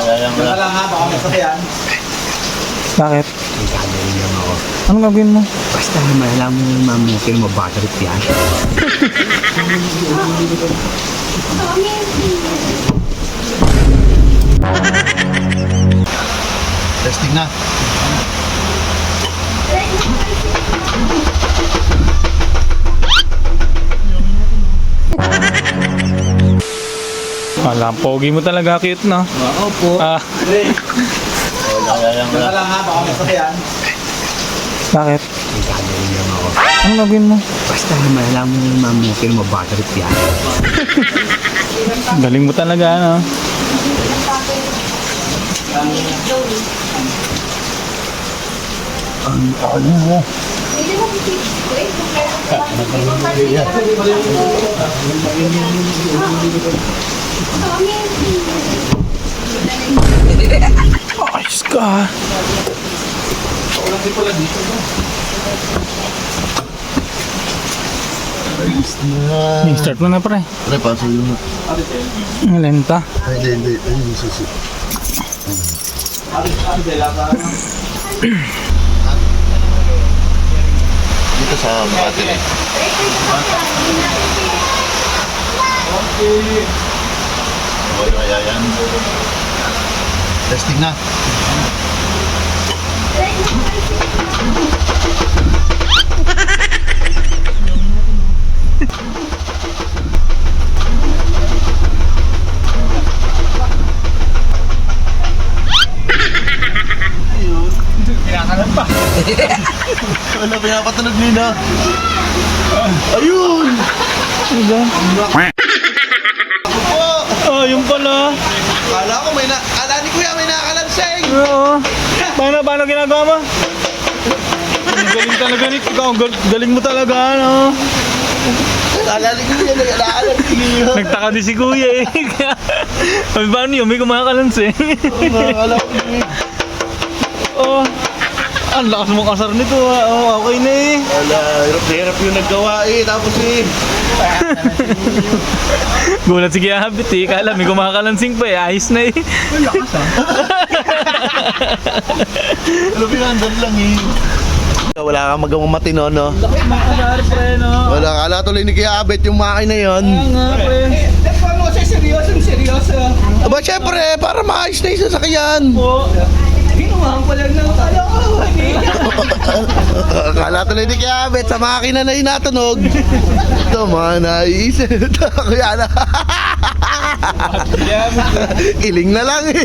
Wala lang ha, baka masakyan. Bakit? May gagawin lang ako. Anong gagawin mo? Basta malaman mo yung mamukin mo battery yan. Testing na. Alam, pogi mo talaga, cute, no? Opo. Ah, Wala lang ha, baka masakyan. bakit? May gagawin lang ako. Anong gagawin mo? Basta malaman mo yung mamukin mo battery yan. Galing mo talaga, no? Ayos ka. Start mo na, pre. Pre, paso yung... Ang lenta. Hindi. Ayun yung susi. Dito sa battery. Okay, kaya yan. Testing na. Kinakalan pa. Wala, pinapatunog nila. Ayun! Ano ba? Oh, yung pala. Kala ko may kala ni Kuya may nakakalanseng! Oo. Paano ginagawa mo? Ang galing talaga nito. Ikaw, galing mo talaga, no? Kala ni Kuya nakakalanseng. Nagtaka din si Kuya eh. Sabi, paano yun? May kumakalansin. Kala ko ni Oh. Ang lakas mong kasar nito. Oh, okay na eh. Wala, hirap yung naggawa eh. Tapos eh. Gulat si Kuya Habit eh. Kala may kumakalansing pa eh. Ayos na eh. Lakas ah. Alam mo yan, dan lang eh. Wala kang magawang matino, no? Laki makasar, pre, no? Wala, kala tuloy ni Kuya Abet yung makina yon. Kaya nga, pre. Paano kasi seryoso? Aba, syempre, para maayos na yung sasakyan. Po. Ginawa ko lang ng kalokohan eh. Kala tuloy ni Kuya Abet sa makina na inatunog. Ito, mga naisip. Kuya na. Iling na lang eh.